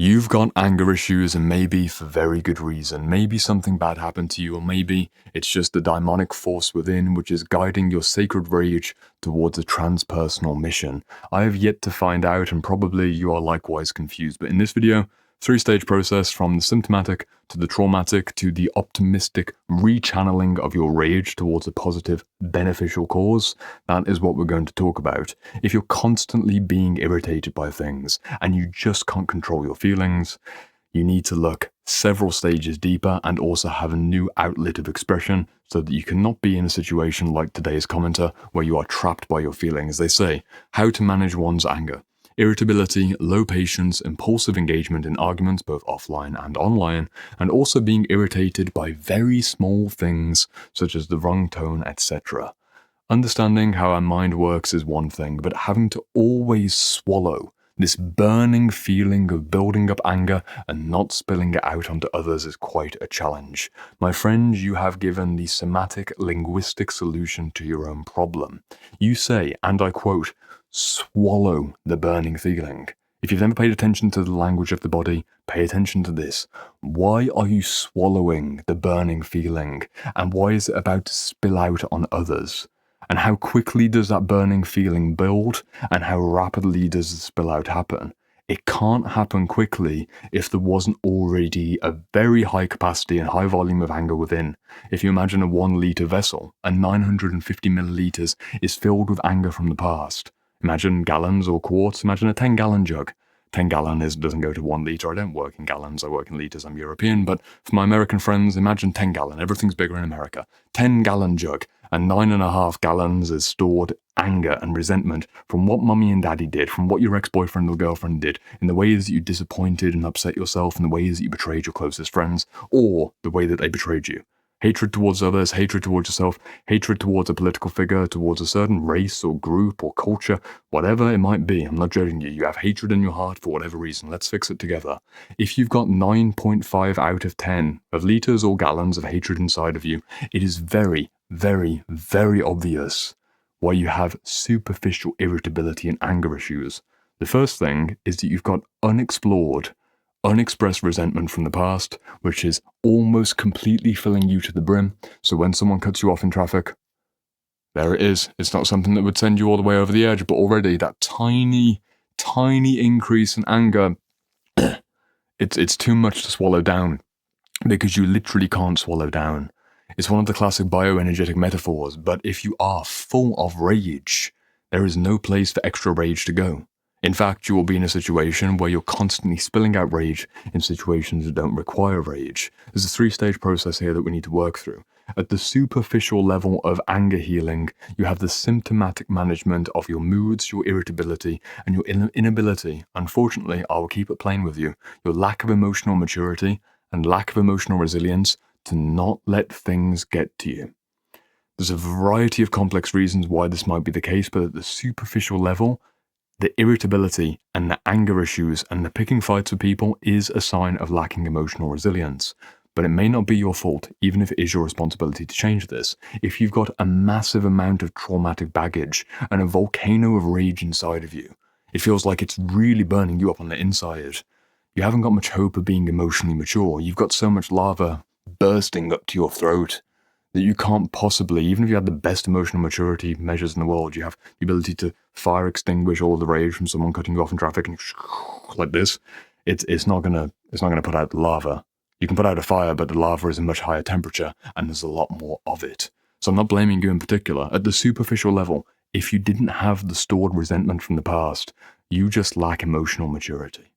You've got anger issues, and maybe for very good reason. Maybe something bad happened to you, or maybe it's just the demonic force within which is guiding your sacred rage towards a transpersonal mission. I have yet to find out, and probably you are likewise confused. But in this video, 3-stage process from the symptomatic to the traumatic to the optimistic rechanneling of your rage towards a positive, beneficial cause. That is what we're going to talk about. If you're constantly being irritated by things and you just can't control your feelings, you need to look several stages deeper and also have a new outlet of expression so that you cannot be in a situation like today's commenter where you are trapped by your feelings. They say, how to manage one's anger. Irritability, low patience, impulsive engagement in arguments both offline and online, and also being irritated by very small things such as the wrong tone, etc. Understanding how our mind works is one thing, but having to always swallow this burning feeling of building up anger and not spilling it out onto others is quite a challenge. My friends, you have given the somatic linguistic solution to your own problem. You say, and I quote, swallow the burning feeling. If you've never paid attention to the language of the body, pay attention to this. Why are you swallowing the burning feeling? And why is it about to spill out on others? And how quickly does that burning feeling build? And how rapidly does the spill out happen? It can't happen quickly if there wasn't already a very high capacity and high volume of anger within. If you imagine a 1 litre vessel, and 950 millilitres is filled with anger from the past. Imagine gallons or quarts, imagine a 10-gallon jug. 10 gallon doesn't go to 1 litre. I don't work in gallons, I work in litres, I'm European, but for my American friends, imagine 10 gallon, everything's bigger in America. 10-gallon jug, and 9.5 gallons is stored anger and resentment from what mummy and daddy did, from what your ex-boyfriend or girlfriend did, in the ways that you disappointed and upset yourself, in the ways that you betrayed your closest friends, or the way that they betrayed you. Hatred towards others, hatred towards yourself, hatred towards a political figure, towards a certain race or group or culture, whatever it might be. I'm not judging you. You have hatred in your heart for whatever reason. Let's fix it together. If you've got 9.5 out of 10 of litres or gallons of hatred inside of you, it is very, very, very obvious why you have superficial irritability and anger issues. The first thing is that you've got unexplored, unexpressed resentment from the past, which is almost completely filling you to the brim. So when someone cuts you off in traffic, there it is. It's not something that would send you all the way over the edge, but already that tiny, tiny increase in anger, it's too much to swallow down, because you literally can't swallow down. It's one of the classic bioenergetic metaphors, but if you are full of rage, there is no place for extra rage to go. In fact, you will be in a situation where you're constantly spilling out rage in situations that don't require rage. There's a 3-stage process here that we need to work through. At the superficial level of anger healing, you have the symptomatic management of your moods, your irritability, and your inability, unfortunately, I will keep it plain with you, your lack of emotional maturity and lack of emotional resilience to not let things get to you. There's a variety of complex reasons why this might be the case, but at the superficial level, the irritability and the anger issues and the picking fights with people is a sign of lacking emotional resilience. But it may not be your fault, even if it is your responsibility to change this. If you've got a massive amount of traumatic baggage and a volcano of rage inside of you, it feels like it's really burning you up on the inside. You haven't got much hope of being emotionally mature. You've got so much lava bursting up to your throat that you can't possibly, even if you had the best emotional maturity measures in the world, you have the ability to fire extinguish all the rage from someone cutting you off in traffic and like this, it's not gonna put out the lava. You can put out a fire, but the lava is a much higher temperature and there's a lot more of it. So I'm not blaming you in particular. At the superficial level, if you didn't have the stored resentment from the past, you just lack emotional maturity.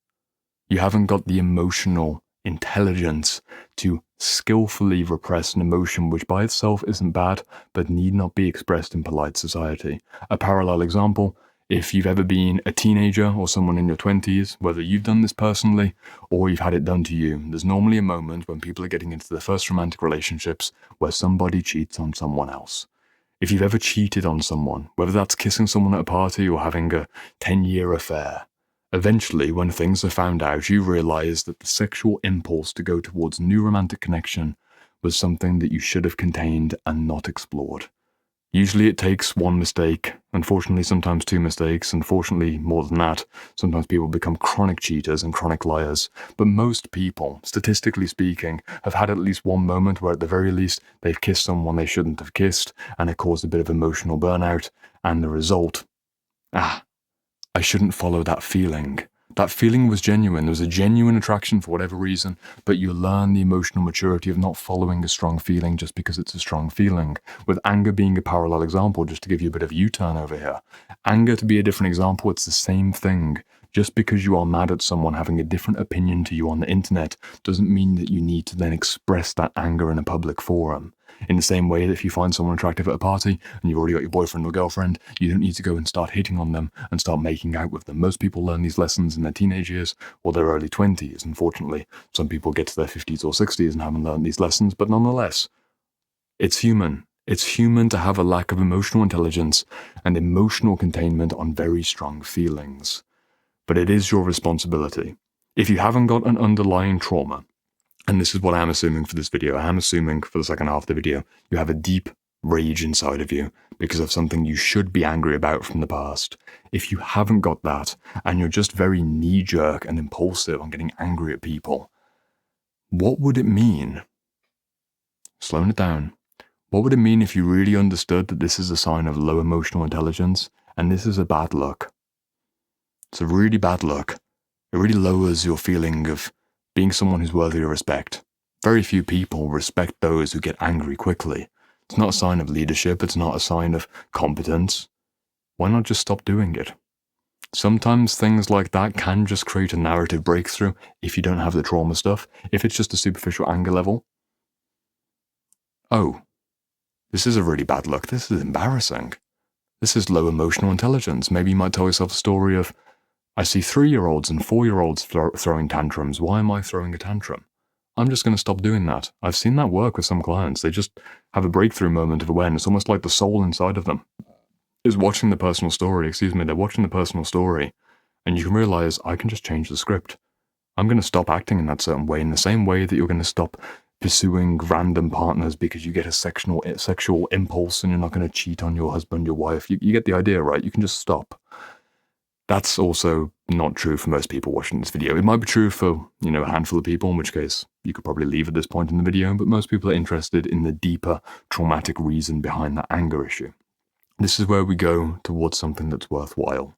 You haven't got the emotional intelligence to skillfully repress an emotion which by itself isn't bad, but need not be expressed in polite society. A parallel example, if you've ever been a teenager or someone in your 20s, whether you've done this personally or you've had it done to you, there's normally a moment when people are getting into their first romantic relationships where somebody cheats on someone else. If you've ever cheated on someone, whether that's kissing someone at a party or having a 10-year affair, eventually, when things are found out, you realize that the sexual impulse to go towards new romantic connection was something that you should have contained and not explored. Usually it takes one mistake, unfortunately sometimes two mistakes, unfortunately more than that. Sometimes people become chronic cheaters and chronic liars. But most people, statistically speaking, have had at least one moment where at the very least they've kissed someone they shouldn't have kissed, and it caused a bit of emotional burnout, and the result, I shouldn't follow that feeling. That feeling was genuine. There was a genuine attraction for whatever reason, but you learn the emotional maturity of not following a strong feeling just because it's a strong feeling. With anger being a parallel example, just to give you a bit of a U-turn over here. Anger to be a different example, it's the same thing. Just because you are mad at someone having a different opinion to you on the internet doesn't mean that you need to then express that anger in a public forum. In the same way that if you find someone attractive at a party and you've already got your boyfriend or girlfriend, you don't need to go and start hitting on them and start making out with them. Most people learn these lessons in their teenage years or their early 20s. Unfortunately, some people get to their 50s or 60s and haven't learned these lessons, but nonetheless, it's human. It's human to have a lack of emotional intelligence and emotional containment on very strong feelings. But it is your responsibility. If you haven't got an underlying trauma, and this is what I'm assuming for this video, I'm assuming for the second half of the video, you have a deep rage inside of you because of something you should be angry about from the past. If you haven't got that, and you're just very knee-jerk and impulsive on getting angry at people, what would it mean? Slowing it down. What would it mean if you really understood that this is a sign of low emotional intelligence, and this is a bad look? It's a really bad look. It really lowers your feeling of being someone who's worthy of respect. Very few people respect those who get angry quickly. It's not a sign of leadership, it's not a sign of competence. Why not just stop doing it? Sometimes things like that can just create a narrative breakthrough if you don't have the trauma stuff. If it's just a superficial anger level, oh, this is a really bad look, this is embarrassing. This is low emotional intelligence. Maybe you might tell yourself a story of, I see 3-year-olds and 4-year-olds throwing tantrums. Why am I throwing a tantrum? I'm just going to stop doing that. I've seen that work with some clients. They just have a breakthrough moment of awareness, almost like the soul inside of them is watching the personal story. They're watching the personal story, and you can realize, I can just change the script. I'm going to stop acting in that certain way, in the same way that you're going to stop pursuing random partners because you get a sexual impulse and you're not going to cheat on your husband, your wife. You get the idea, right? You can just stop. That's also not true for most people watching this video. It might be true for, a handful of people, in which case you could probably leave at this point in the video, but most people are interested in the deeper traumatic reason behind that anger issue. This is where we go towards something that's worthwhile.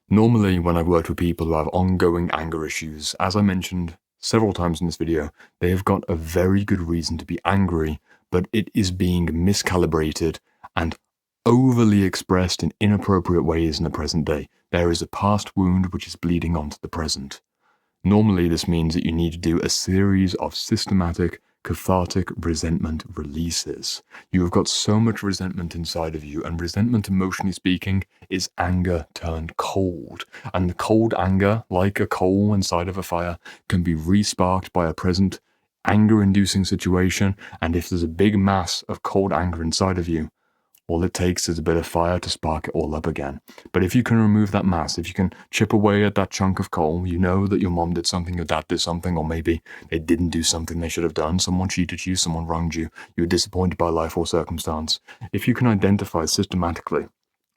Normally, when I've worked with people who have ongoing anger issues, as I mentioned several times in this video, they have got a very good reason to be angry, but it is being miscalibrated and overly expressed in inappropriate ways in the present day. There is a past wound which is bleeding onto the present. Normally, this means that you need to do a series of systematic, cathartic resentment releases. You have got so much resentment inside of you, and resentment, emotionally speaking, is anger turned cold. And the cold anger, like a coal inside of a fire, can be re-sparked by a present anger-inducing situation, and if there's a big mass of cold anger inside of you, all it takes is a bit of fire to spark it all up again. But if you can remove that mass, if you can chip away at that chunk of coal, you know that your mom did something, your dad did something, or maybe they didn't do something they should have done. Someone cheated you, someone wronged you, you were disappointed by life or circumstance. If you can identify systematically,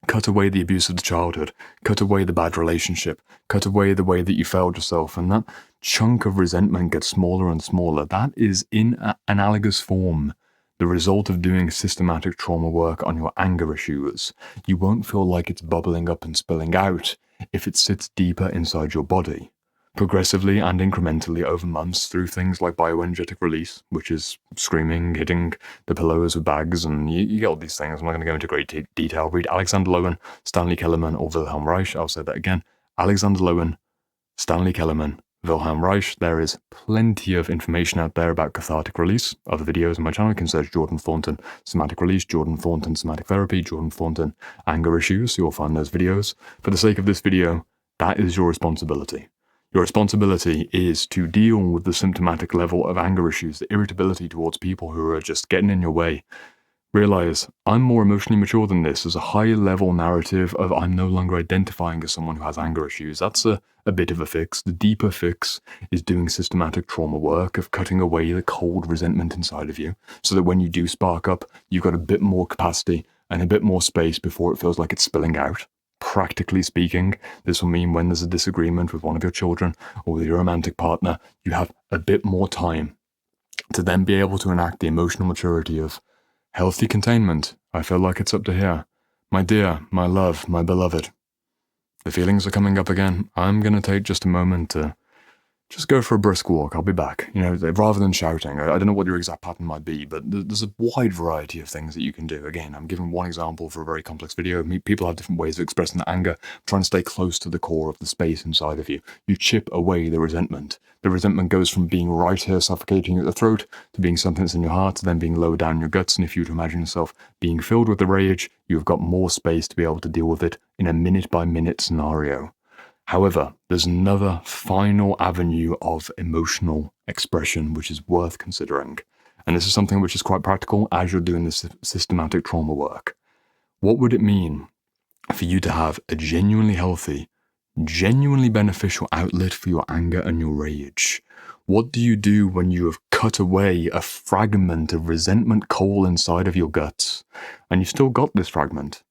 cut away the abuse of the childhood, cut away the bad relationship, cut away the way that you failed yourself, and that chunk of resentment gets smaller and smaller. That is in analogous form the result of doing systematic trauma work on your anger issues. You won't feel like it's bubbling up and spilling out if it sits deeper inside your body. Progressively and incrementally over months through things like bioenergetic release, which is screaming, hitting the pillows with bags, and you get all these things. I'm not going to go into great detail. Read Alexander Lowen, Stanley Kellerman, or Wilhelm Reich. I'll say that again. Alexander Lowen, Stanley Kellerman, Wilhelm Reich. There is plenty of information out there about cathartic release. Other videos on my channel, you can search Jordan Thornton somatic release, Jordan Thornton somatic therapy, Jordan Thornton anger issues. You'll find those videos. For the sake of this video, that is your responsibility. Your responsibility is to deal with the symptomatic level of anger issues, the irritability towards people who are just getting in your way. Realize, I'm more emotionally mature than this. There's a high level narrative of I'm no longer identifying as someone who has anger issues. That's a bit of a fix. The deeper fix is doing systematic trauma work, of cutting away the cold resentment inside of you, so that when you do spark up, you've got a bit more capacity and a bit more space before it feels like it's spilling out. Practically speaking, this will mean when there's a disagreement with one of your children or with your romantic partner, you have a bit more time to then be able to enact the emotional maturity of healthy containment. I feel like it's up to here. My dear, my love, my beloved. The feelings are coming up again. I'm going to take just a moment to just go for a brisk walk. I'll be back. Rather than shouting. I don't know what your exact pattern might be, but there's a wide variety of things that you can do. Again, I'm giving one example for a very complex video. People have different ways of expressing their anger. I'm trying to stay close to the core of the space inside of you. You chip away the resentment. The resentment goes from being right here suffocating you at the throat to being something that's in your heart to then being low down in your guts. And if you were to imagine yourself being filled with the rage, you've got more space to be able to deal with it in a minute-by-minute scenario. However, there's another final avenue of emotional expression which is worth considering. And this is something which is quite practical as you're doing this systematic trauma work. What would it mean for you to have a genuinely healthy, genuinely beneficial outlet for your anger and your rage? What do you do when you have cut away a fragment of resentment coal inside of your guts, and you've still got this fragment?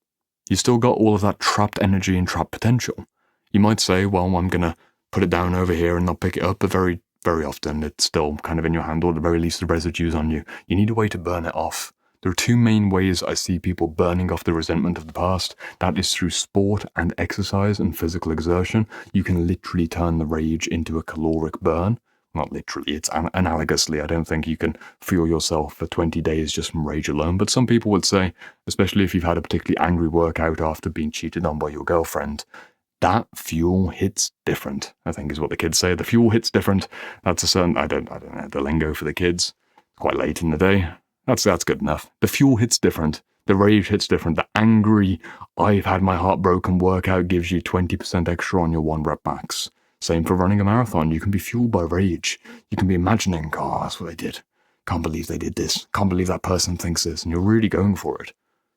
You've still got all of that trapped energy and trapped potential. You might say, well, I'm going to put it down over here and not pick it up, but very, very often it's still kind of in your hand, or at the very least the residue's on you. You need a way to burn it off. There are two main ways I see people burning off the resentment of the past. That is through sport and exercise and physical exertion. You can literally turn the rage into a caloric burn. Not literally, it's analogously. I don't think you can fuel yourself for 20 days just from rage alone. But some people would say, especially if you've had a particularly angry workout after being cheated on by your girlfriend, that fuel hits different, I think is what the kids say. The fuel hits different. That's a certain, I don't know the lingo for the kids. Quite late in the day. That's good enough. The fuel hits different. The rage hits different. The angry, I've had my heart broken workout gives you 20% extra on your 1 rep max. Same for running a marathon. You can be fueled by rage. You can be imagining, oh, that's what they did. Can't believe they did this. Can't believe that person thinks this. And you're really going for it.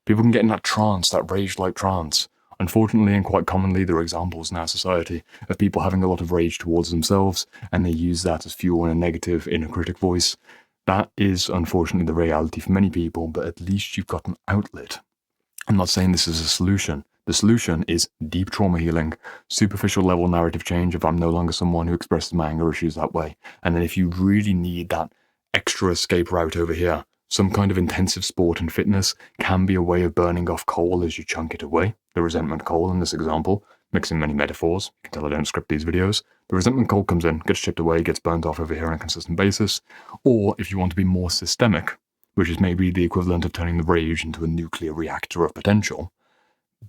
People can get in that trance, that rage-like trance. Unfortunately, and quite commonly, there are examples in our society of people having a lot of rage towards themselves, and they use that as fuel in a negative inner critic voice. That is, unfortunately, the reality for many people, but at least you've got an outlet. I'm not saying this is a solution. The solution is deep trauma healing, superficial level narrative change if I'm no longer someone who expresses my anger issues that way. And then if you really need that extra escape route over here, some kind of intensive sport and fitness can be a way of burning off coal as you chunk it away. The resentment coal in this example, mixing many metaphors. You can tell I don't script these videos. The resentment coal comes in, gets chipped away, gets burnt off over here on a consistent basis. Or if you want to be more systemic, which is maybe the equivalent of turning the rage into a nuclear reactor of potential,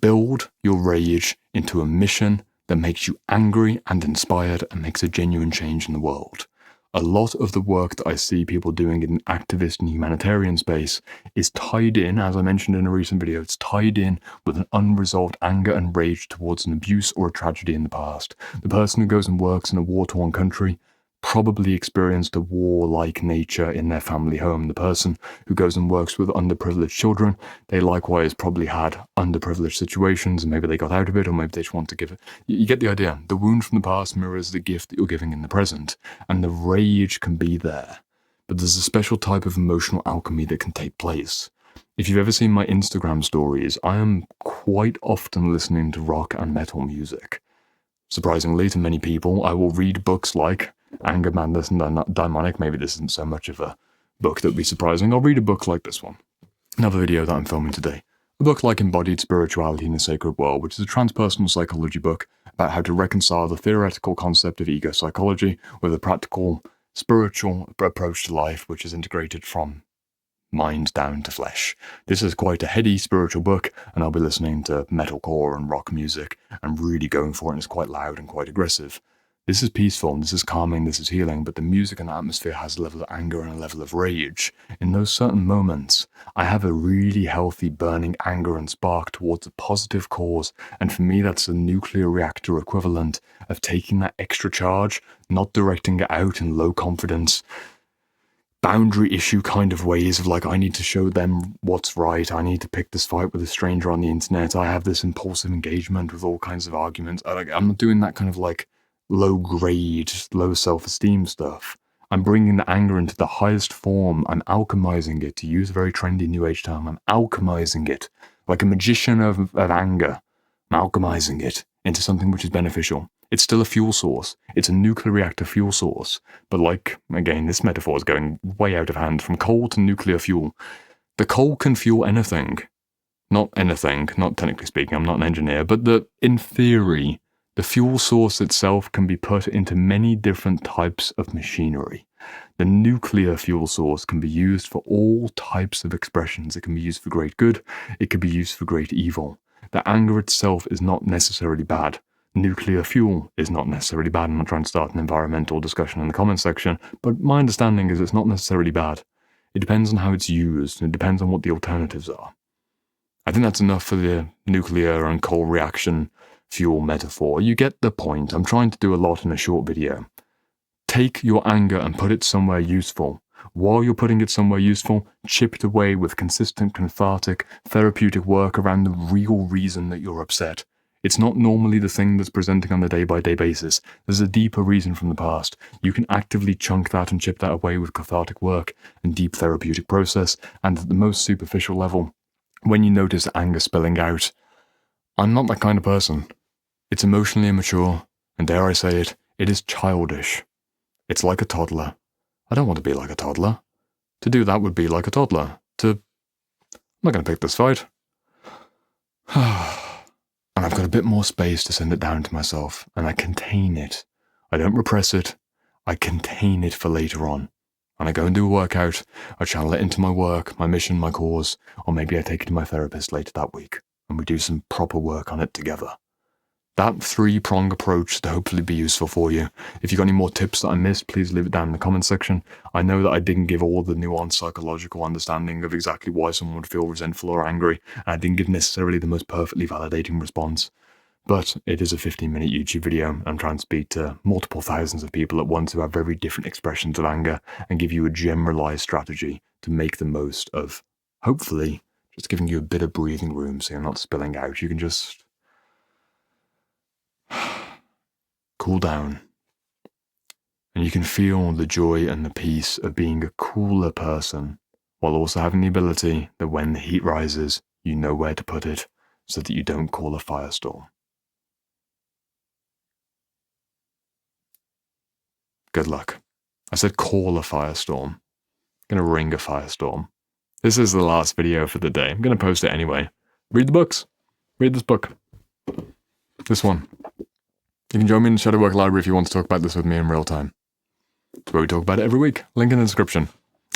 build your rage into a mission that makes you angry and inspired and makes a genuine change in the world. A lot of the work that I see people doing in activist and humanitarian space is tied in, as I mentioned in a recent video, it's tied in with an unresolved anger and rage towards an abuse or a tragedy in the past. The person who goes and works in a war-torn country probably experienced a war-like nature in their family home. The person who goes and works with underprivileged children, they likewise probably had underprivileged situations, and maybe they got out of it, or maybe they just want to give it. You get the idea. The wound from the past mirrors the gift that you're giving in the present, and the rage can be there. But there's a special type of emotional alchemy that can take place. If you've ever seen my Instagram stories, I am quite often listening to rock and metal music. Surprisingly to many people, I will read books like Anger, Madness, and Daimonic. Maybe this isn't so much of a book that would be surprising. I'll read a book like this one. Another video that I'm filming today. A book like Embodied Spirituality in the Sacred World, which is a transpersonal psychology book about how to reconcile the theoretical concept of ego psychology with a practical, spiritual approach to life, which is integrated from mind down to flesh. This is quite a heady spiritual book, and I'll be listening to metalcore and rock music and really going for it, and it's quite loud and quite aggressive. This is peaceful, and this is calming, this is healing, but the music and the atmosphere has a level of anger and a level of rage. In those certain moments, I have a really healthy burning anger and spark towards a positive cause, and for me that's a nuclear reactor equivalent of taking that extra charge, not directing it out in low confidence, boundary issue kind of ways of like, I need to show them what's right, I need to pick this fight with a stranger on the internet, I have this impulsive engagement with all kinds of arguments. I'm not doing that kind of like low grade, low self-esteem stuff. I'm bringing the anger into the highest form. I'm alchemizing it, to use a very trendy new age term. I'm alchemizing it like a magician of anger, amalgamizing it into something which is beneficial. It's still a fuel source. It's a nuclear reactor fuel source. But like, again, this metaphor is going way out of hand, from coal to nuclear fuel. The coal can fuel anything. Not anything, not technically speaking, I'm not an engineer, but in theory, the fuel source itself can be put into many different types of machinery. The nuclear fuel source can be used for all types of expressions. It can be used for great good. It can be used for great evil. The anger itself is not necessarily bad. Nuclear fuel is not necessarily bad. I'm not trying to start an environmental discussion in the comments section, but my understanding is it's not necessarily bad. It depends on how it's used, and it depends on what the alternatives are. I think that's enough for the nuclear and coal reaction fuel metaphor. You get the point. I'm trying to do a lot in a short video. Take your anger and put it somewhere useful. While you're putting it somewhere useful, chip it away with consistent cathartic, therapeutic work around the real reason that you're upset. It's not normally the thing that's presenting on a day-by-day basis. There's a deeper reason from the past. You can actively chunk that and chip that away with cathartic work and deep therapeutic process, and at the most superficial level, when you notice anger spilling out, I'm not that kind of person. It's emotionally immature, and dare I say it, it is childish. It's like a toddler. I don't want to be like a toddler. To do that would be like a toddler. I'm not going to pick this fight. And I've got a bit more space to send it down to myself, and I contain it. I don't repress it. I contain it for later on. When I go and do a workout, I channel it into my work, my mission, my cause, or maybe I take it to my therapist later that week, and we do some proper work on it together. That three-prong approach to hopefully be useful for you. If you've got any more tips that I missed, please leave it down in the comments section. I know that I didn't give all the nuanced psychological understanding of exactly why someone would feel resentful or angry, and I didn't give necessarily the most perfectly validating response. But it is a 15-minute YouTube video. I'm trying to speak to multiple thousands of people at once who have very different expressions of anger and give you a generalized strategy to make the most of, hopefully, just giving you a bit of breathing room so you're not spilling out. You can just cool down. And you can feel the joy and the peace of being a cooler person, while also having the ability that when the heat rises, you know where to put it so that you don't call a firestorm. Good luck. I said call a firestorm. I'm going to ring a firestorm. This is the last video for the day. I'm going to post it anyway. Read the books. Read this book. This one. You can join me in the Shadow Work Library if you want to talk about this with me in real time. It's where we talk about it every week. Link in the description.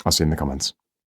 I'll see you in the comments.